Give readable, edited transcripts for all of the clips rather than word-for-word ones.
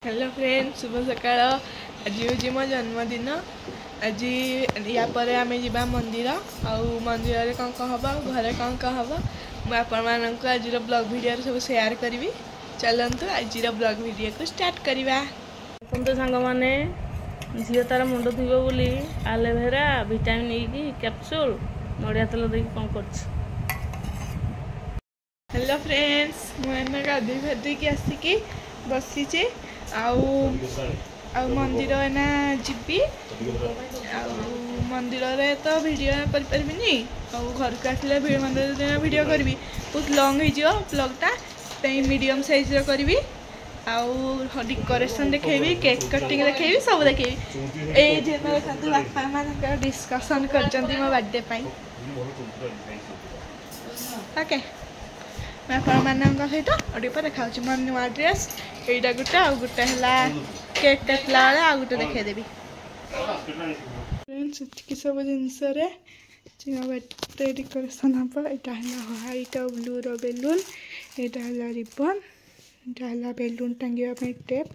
Hello friend शुभ सकाळ आज हूँ मो जन्मदिन आज या आम जा मंदिर आउ मंदिर में कौन कौन हम घरे कौन कौन हम मुझे आपण आज ब्लॉग वीडियो सब शेयर करी। चलतु आज ब्लॉग वीडियो को स्टार्ट करवा। देखते सांग मैंने झील तार मुंड धोब बोली आलोवेरा विटामिन ई कैप्सूल नड़िया तेल दे कौन कर। हेलो फ्रेंड्स मुझे गाधी फाधी आसिकी बसीचे मंदिर एना जीवी मंदिर रे तो वीडियो कर पारिनी घर को आसले मंदिर दिन वीडियो करी बहुत लॉन्ग हो ब्लॉगटा मीडियम साइज करी डेकोरेशन देखेबी केक कटिंग देखेबी सब देखेबी ए दिन देखते बापा मान डिस्कसन कर मो बर्थडे ओके मैं आपण सहित अभी देखा मो नुआ ड्रेस यहीटा गोटे आ गोटे है केक काटला बेले आ गोटे देखदेवी सब जिनस बर्थडे डेकोरेशन हम यहाँ है व्हाइट और ब्लू बेलून यहाँ है रिबन यहाँ है बेलून टांगे टेप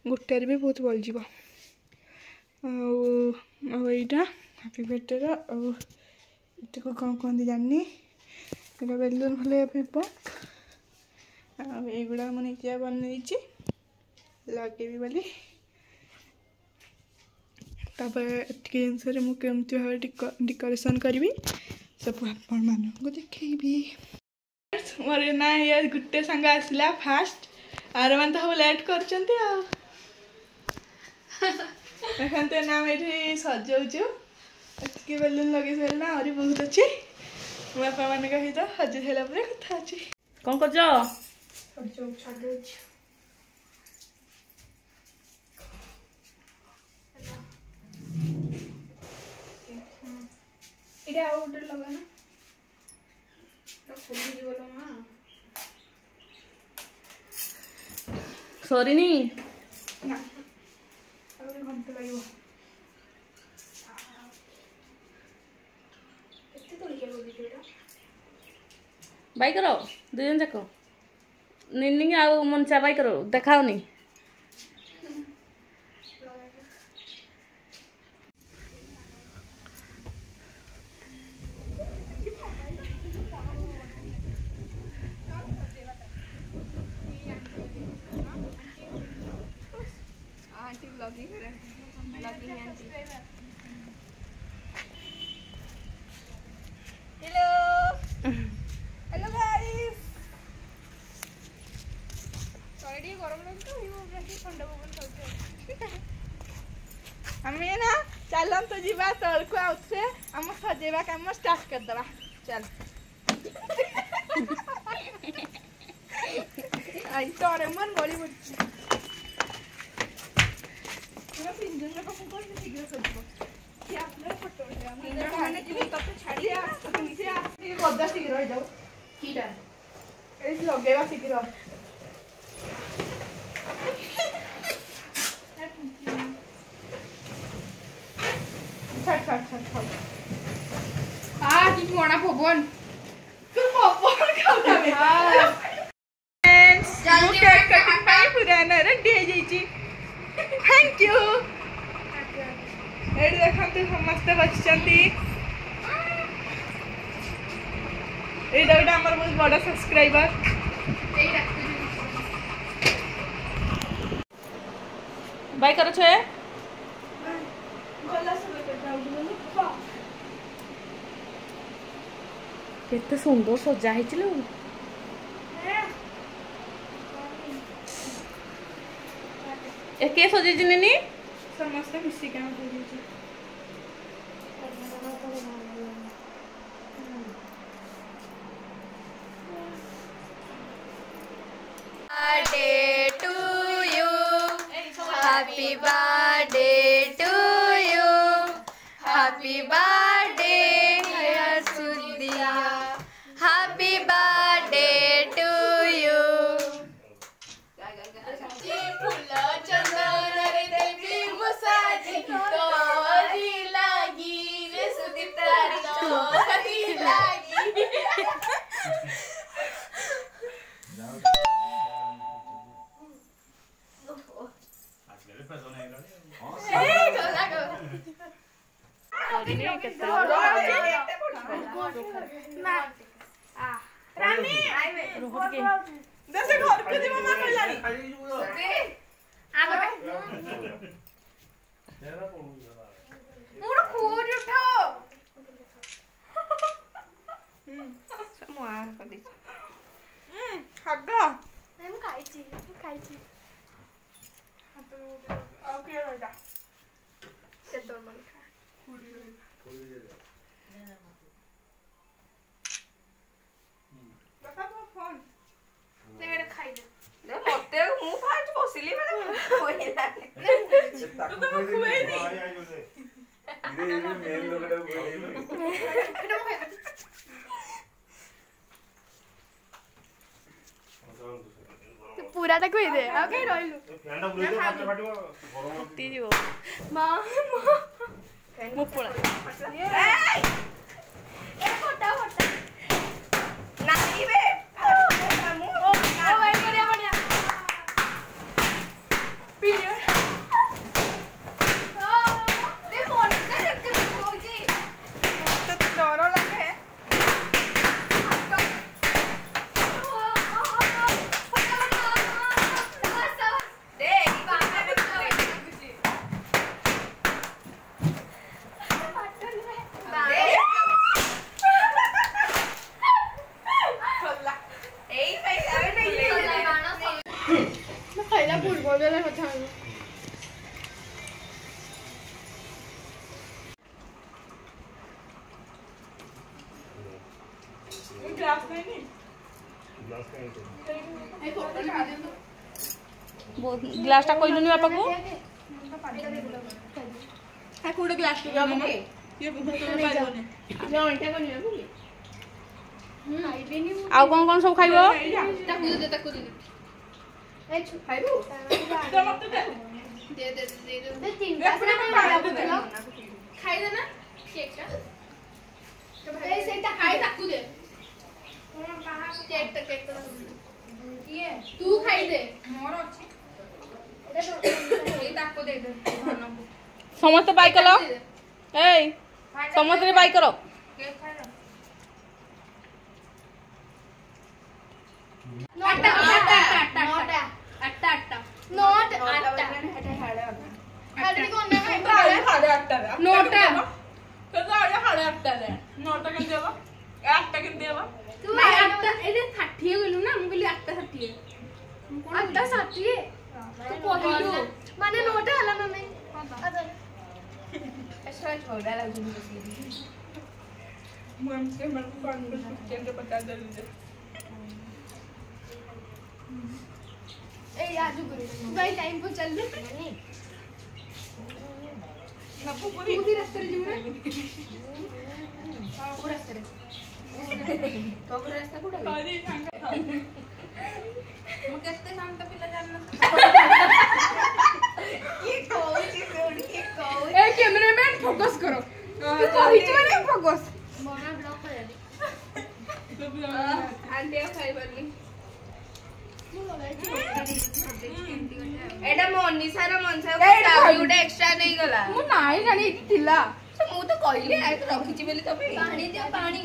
गोटे भी बहुत बलजिब आईटा हैप्पी बर्थडे को कौन कहते जानी यहाँ बेलून भले रिबन युड़ा मुझे बनई लगे बोली जिनस मुझे भाव डेकोरेशन करी सब आपण मानक देखी मोर ना ये गोटे सांग आसला फास्ट आर मान तो सब लेट कर देखते ना ये सजाऊँ बेलून लगे सारा आहरी बहुत अच्छे बापा मान सहित सजे सारा कथा अच्छी कौन कर सरीनी बाई करो दुजन जाक निन्नी आ मनसा बाई करो देखाओनी हमें ना चलन तो जीवा तल को आउसे हम सजेवा काम स्टार्ट कर दबा चल आई तोरे मन गोली बुझ पूरा पिंजन में को कोई शीघ्र सजबो कि आपने फोटो ले हम माने जीवन तब छाड़ी आ नीचे आ ये गद्दा शीघ्र हो जाओ कीटा ए लगेवा शीघ्र की मोना पवन तू पवन खाउता बे फ्रेंड्स मु केक कटिंग पाई पुराना रेडी हो जाईची थैंक यू एडी देखंतु समस्त बचचंती एडा एडा हमर बहुत बड़ा सब्सक्राइबर बाई करो छे केते सुंदर सजा है के सजे नी समस्त मिसी काम birthday to you happy birthday to you happy birthday हर सुदिया हैप्पी बर्थडे टू यू फूल चंदन रे देवी मुसाजी तोरी लागी रे सुदितारी तोरी लागी ଦେଖିନି କେତେ ରୁହ ମତେ ମୁଁ ଫାଷ୍ଟ ବସିଲି पूरा टा खुई दे ଆଉ କାଇଁ ରହିଲୁ ମୁଁ ପଳା ग्लास टा कहलुनी बापा को କୋଉଟେ ଗ୍ଲାସ ଟେ ଦବ ନା ये भूतल पाइबोने जो अंटा को नियो कि आउ कौन सब खाइबो ताकू दे ए खाइबो तो मत दे दे तीन पास ना मारा बोतल खाइ दे ना केक टा तो भाई सेटा खाइ ताकू दे केक तो ये तू खाइ दे मोर अछि ए ताकू दे समस्त बाई करो ए समस्त रे बाई करो आटा नोट आटा खाली कोन ना खाइ साढ़े 8 रे नोटा तो साढ़े 8 रे नोटा के देबा 8 के देबा तू आटा एले 60 गेलु ना हम गेलु 8 60 8 60 तू कोहिलु माने नोटा हला ना नहीं ऐसा छोड़ा लागु मन से मन को केंद्र बता दे ए आजू करे भाई टाइम को चल ले ना पूरी रास्ते रे जीव हां पूरा रास्ते रे तो पूरा रास्ता कोडा सारी सांगा मु केते शांत पिला जानना ए कैमरामैन फोकस करो कहिच माने फोकस मोना ब्लॉक करे आंटी खाइबनी एटा मनीषा रो मनसा गुडे एक्स्ट्रा नहीं गला मु नाही जानी थिला मु तो कहली आ तो रखिची बेली तबे पानी दियो पानी